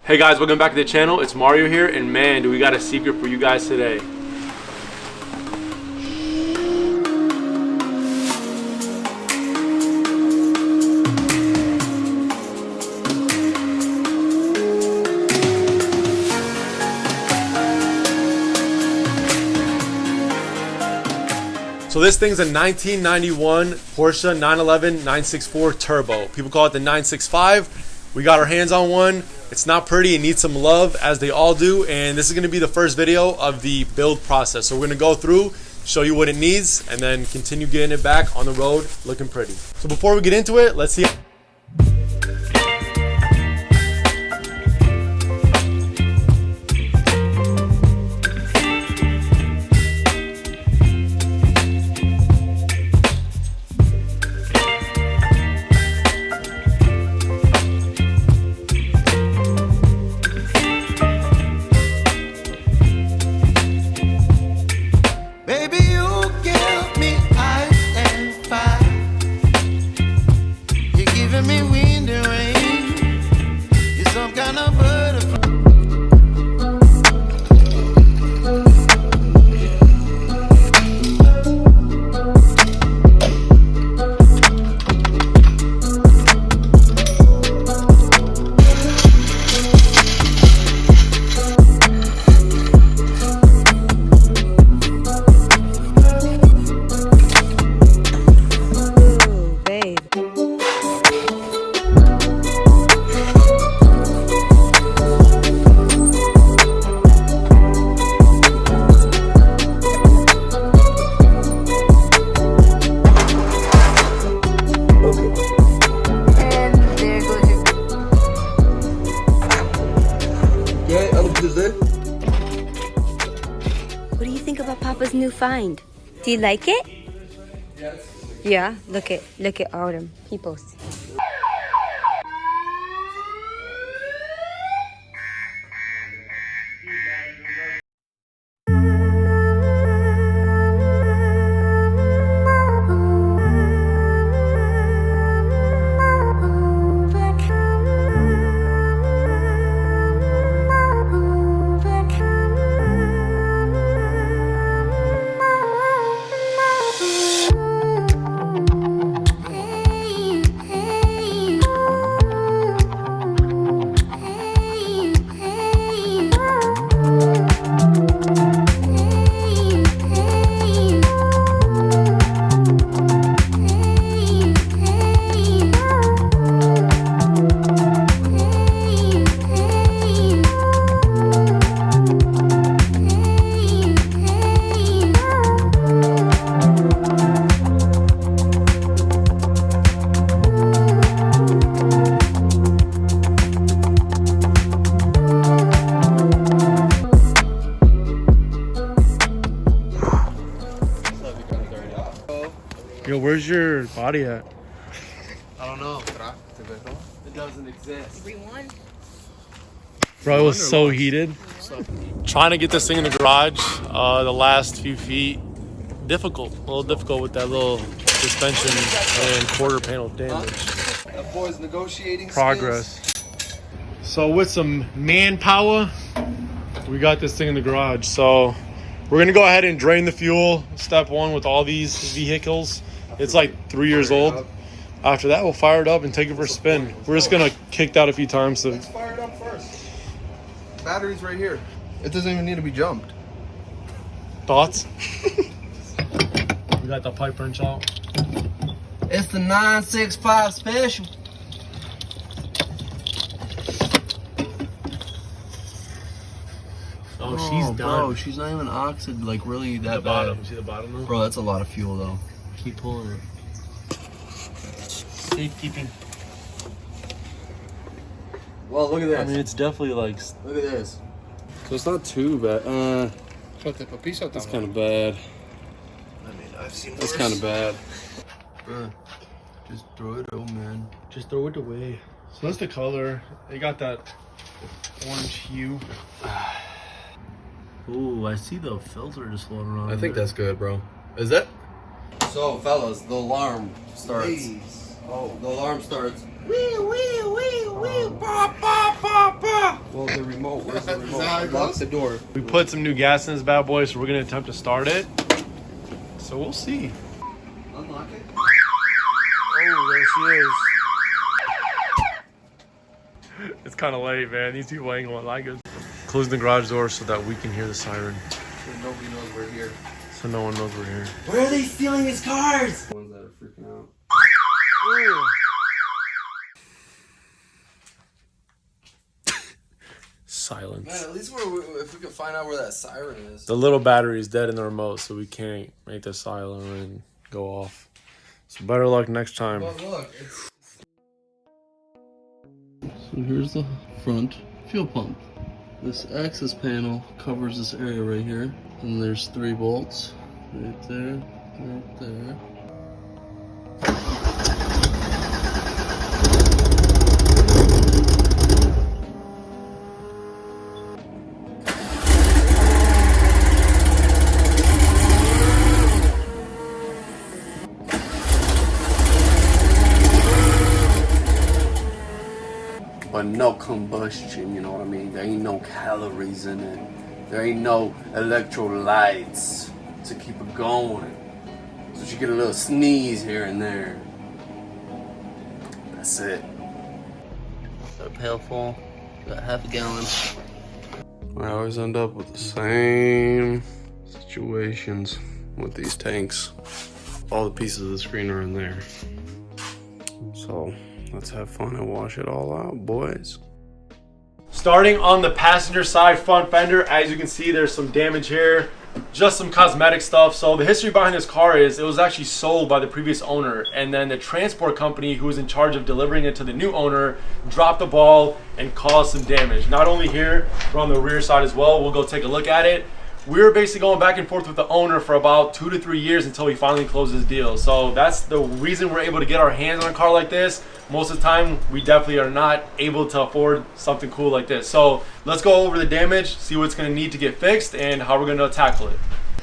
Hey guys, welcome back to the channel. It's Mario here, and man, do we got a secret for you guys today. So this thing's a 1991 Porsche 911 964 Turbo. People call it the 965. We got our hands on one. It's not pretty, it needs some love, as they all do, and this is gonna be the first video of the build process. So we're gonna go through, show you what it needs, and then continue getting it back on the road looking pretty. So before we get into it, let's see. What do you think about Papa's new find? Do you like it? Yes. Yeah, look at all them people. Yo, where's your body at? I don't know. It doesn't exist. Bro, it was so heated. Trying to get this thing in the garage, the last few feet, a little difficult with that little suspension and quarter panel damage. That boy's negotiating Progress. So with some manpower, we got this thing in the garage. So we're gonna go ahead and drain the fuel, step one, with all these vehicles. It's like 3 years old. After that, we'll fire it up and take it for a spin. We're just gonna kick that a few times. So Let's fire it up first. Battery's right here. It doesn't even need to be jumped. thoughts? We got the pipe wrench out. It's the 965 special. Oh, she's done. Bro, she's not even oxid, like really that The bottom. You see the bottom though? Bro, that's a lot of fuel though. Keep pulling it. Keeping. Well, look at this. I mean, it's definitely like. Look at this. So it's not too bad. That's kind of bad. I mean, I've seen That's kind of bad. Just throw it out, man. Just throw it away. So that's the color. It got that orange hue. Ooh, I see the filter just floating around. I think that's good, bro. Is it? So, fellas, the alarm starts. Please. Oh, the alarm starts. Wee, wee, wee, wee, pa, pa, pa, pa. Well, the remote. Where's the remote? how it Lock goes? the door. We put some new gas in this bad boy, so we're gonna attempt to start it. So we'll see. Unlock it. Oh, there she is. It's kind of late, man. These people ain't gonna like us. Closing the garage door so that we can hear the siren. So nobody knows we're here. So no one knows we're here. Where are they stealing his cars? The ones that are freaking out. Silence. Man, at least if we can find out where that siren is. The little battery is dead in the remote, so we can't make the siren go off. So better luck next time. Well, look. So here's the front fuel pump. This access panel covers this area right here. And there's 3 bolts. Right there. Right there. But no combustion, you know what I mean? There ain't no calories in it. There ain't no electrolytes to keep it going. So you get a little sneeze here and there. That's it. Got a pail full. Got half a gallon. I always end up with the same situations with these tanks. All the pieces of the screen are in there. So let's have fun and wash it all out, boys. Starting on the passenger side front fender, as you can see, there's some damage here, just some cosmetic stuff. So the history behind this car is it was actually sold by the previous owner, and then the transport company who was in charge of delivering it to the new owner dropped the ball and caused some damage. Not only here, but on the rear side as well. We'll go take a look at it. We were basically going back and forth with the owner for about 2 to 3 years until we finally closed this deal. So that's the reason we're able to get our hands on a car like this. Most of the time, we definitely are not able to afford something cool like this. So let's go over the damage, see what's gonna need to get fixed, and how we're gonna tackle it.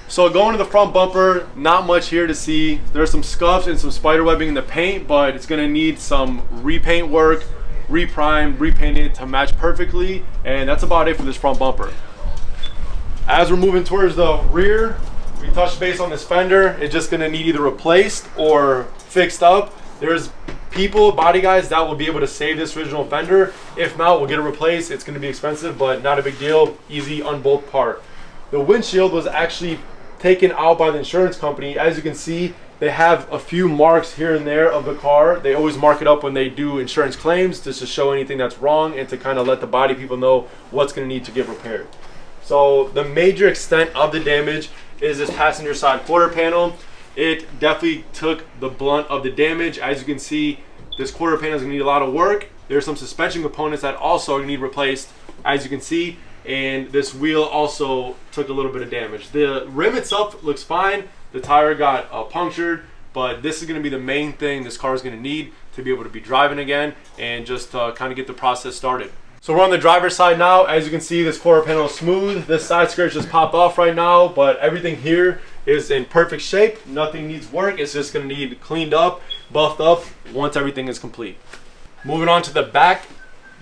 So going to the front bumper, not much here to see. There's some scuffs and some spider webbing in the paint, but it's gonna need some repaint work, reprime, repaint it to match perfectly, and that's about it for this front bumper. As we're moving towards the rear, we touched base on this fender. It's just gonna need either replaced or fixed up. There's people, body guys, that will be able to save this original fender. If not, we'll get it replaced. It's gonna be expensive, but not a big deal. Easy unbolt part. The windshield was actually taken out by the insurance company. As you can see, they have a few marks here and there of the car. They always mark it up when they do insurance claims just to show anything that's wrong and to kind of let the body people know what's gonna need to get repaired. So the major extent of the damage is this passenger side quarter panel. It definitely took the blunt of the damage. As you can see, this quarter panel is gonna need a lot of work. There's some suspension components that also need replaced, as you can see, and this wheel also took a little bit of damage. The rim itself looks fine. The tire got punctured, but this is gonna be the main thing this car is gonna need to be able to be driving again and just kind of get the process started. So we're on the driver's side now. As you can see, this quarter panel is smooth. This side skirt just popped off right now, but everything here is in perfect shape. Nothing needs work. It's just gonna need cleaned up, buffed up once everything is complete. Moving on to the back,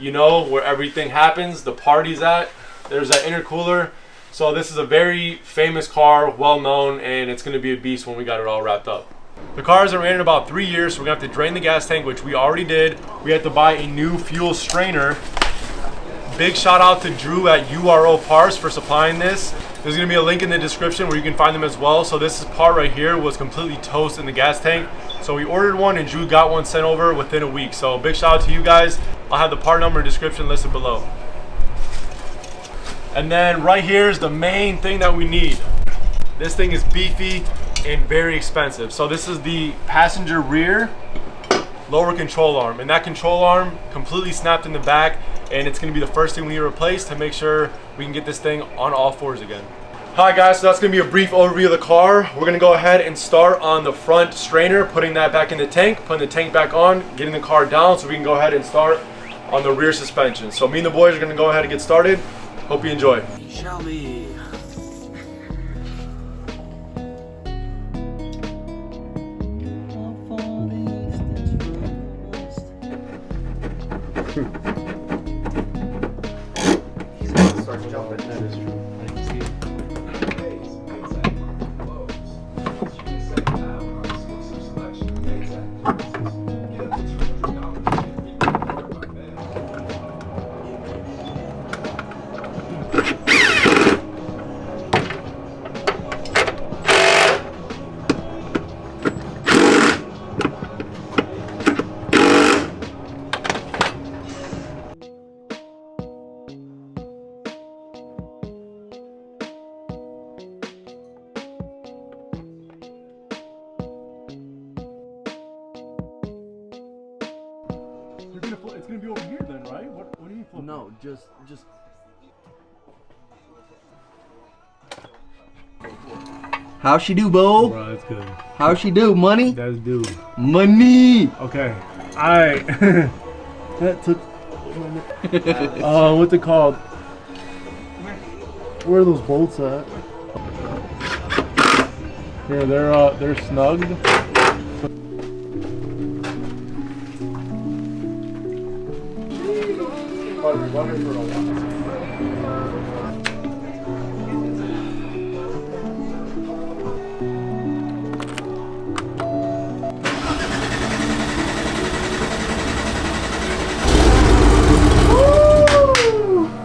you know where everything happens, the party's at. There's that intercooler. So this is a very famous car, well known, and it's gonna be a beast when we got it all wrapped up. The cars are ran in about 3 years, so we're gonna have to drain the gas tank, which we already did. We had to buy a new fuel strainer. Big shout out to Drew at URO Parts for supplying this. There's gonna be a link in the description where you can find them as well. So this part right here was completely toast in the gas tank. So we ordered one and Drew got one sent over within a week. So big shout out to you guys. I'll have the part number and description listed below. And then right here is the main thing that we need. This thing is beefy and very expensive. So this is the passenger rear lower control arm, and that control arm completely snapped in the back, and it's going to be the first thing we replace to make sure we can get this thing on all fours again. Hi guys, so that's going to be a brief overview of the car. We're going to go ahead and start on the front strainer, putting that back in the tank, putting the tank back on, getting the car down so we can go ahead and start on the rear suspension. So me and the boys are going to go ahead and get started. Hope you enjoy. Shall we? cars jumping. That is true. I can see it. It's gonna be over here then, right? What do you mean flip? No, just. How she do, Bo? Bro, that's good. How she do? Money? That's due. Money. Okay. Alright. That took what's it called? Where are those bolts at? Here, they're snugged.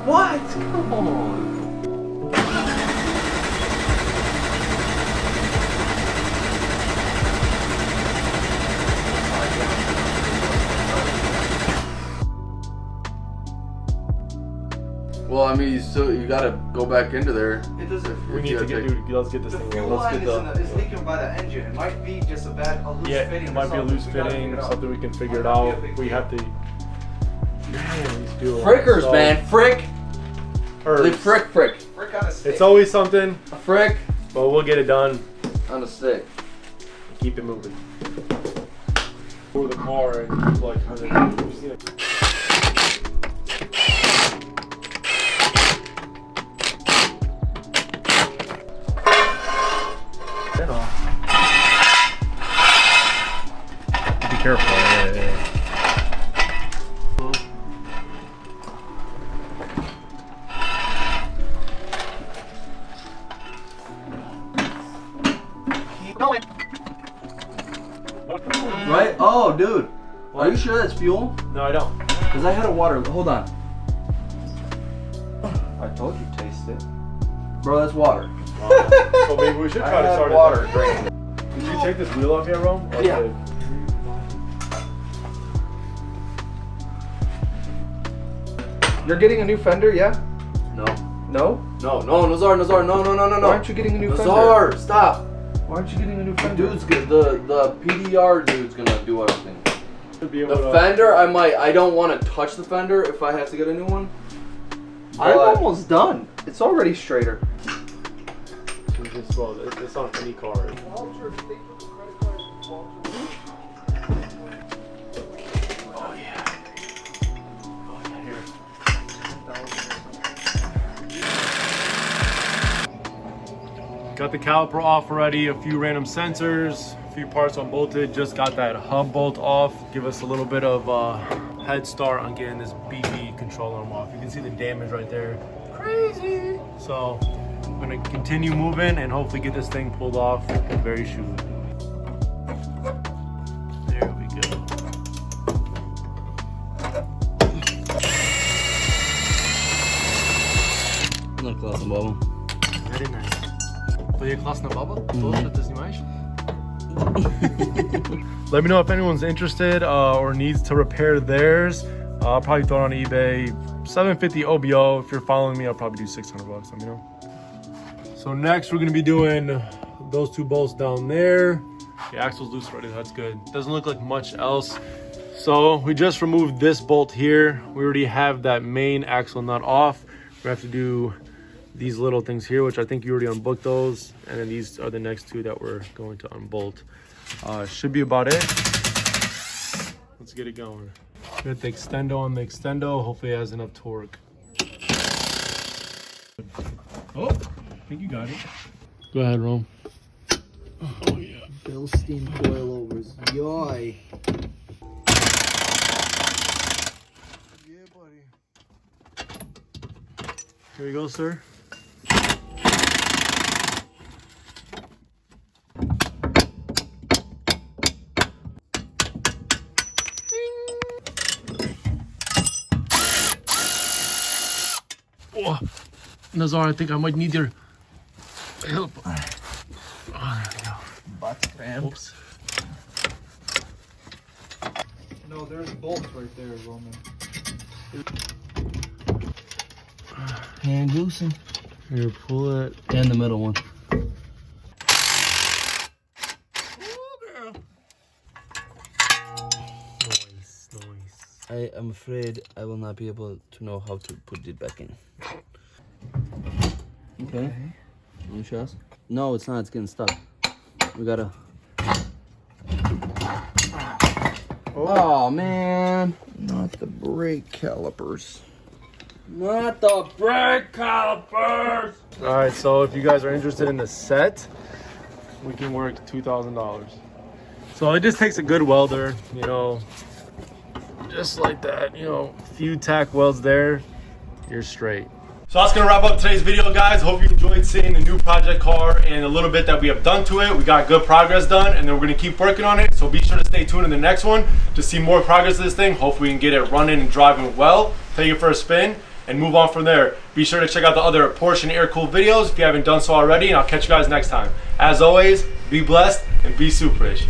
What? Come on. Well, I mean, you gotta go back into there. It doesn't. We need to get, dude, let's get this The thing fuel going. Let's line get is leaking by the engine. It might be just a loose fitting. it might be a loose fitting, something we can figure it out. We have to. Man, these fuel Frickers, so, man. Frick. Herbs. The frick. Frick on a stick. It's always something, A frick but we'll get it done. on a stick. Keep it moving. For the car and like 100. You see it? Be careful. Yeah. Keep going. Right? Oh, dude. Are you sure that's fuel? No, I don't. Because I had a water. Hold on. I told you, taste it. Bro, that's water. So maybe we should try to start water it. draining. Did you take this wheel off yet, Rome? Yeah. Okay. You're getting a new fender, yeah? No. No? No, Nazar, no. Why aren't you getting a new fender? Nazar, stop. Why aren't you getting a new The fender? dude's good. The PDR dude's gonna do everything. Should be able The to- fender, I don't want to touch the fender if I have to get a new one. I'm But- almost done. It's already straighter. So just, well, it's on any car. Got the caliper off already, a few random sensors, a few parts unbolted, just got that hub bolt off. Give us a little bit of head start on getting this beefy control arm off. You can see the damage right there. Crazy! So I'm gonna continue moving and hopefully get this thing pulled off very soon. There we go. No klasne baba. Very nice. To je klasna baba? To što te snimaš? Let me know if anyone's interested or needs to repair theirs. I'll probably throw it on eBay. $750 OBO. If you're following me, I'll probably do $600. Let me know. So next, we're gonna be doing those two bolts down there. The axle's loose already. That's good. Doesn't look like much else. So we just removed this bolt here. We already have that main axle nut off. We have to do these little things here, which I think you already unbooked those, and then these are the next two that we're going to unbolt. Should be about it. Let's get it going. Got the extendo on the extendo. Hopefully it has enough torque. Oh, I think you got it. Go ahead, Rome. Oh yeah. Bilstein coilovers. Yoy. Yeah, buddy. Here we go, sir. Oh, Nazar, I think I might need your help. Oh, there we go. Butt cramps. Oops. No, there's bolts right there, Roman. Hand loosen. Here, pull it. And the middle one. Nice, nice. I am afraid I will not be able to know how to put it back in. Okay. Let me show us. No, it's not. It's getting stuck. We gotta. Oh man! Not the brake calipers. Not the brake calipers! All right, so if you guys are interested in the set, we can work $2,000. So it just takes a good welder, you know, just like that, you know, few tack welds there, you're straight. So that's gonna wrap up today's video, guys. Hope you enjoyed seeing the new project car and a little bit that we have done to it. We got good progress done, and then we're gonna keep working on it. So be sure to stay tuned in the next one to see more progress of this thing. Hopefully we can get it running and driving well, take it for a spin, and move on from there. Be sure to check out the other Porsche and Aircooled videos if you haven't done so already, and I'll catch you guys next time. As always, be blessed and be superish.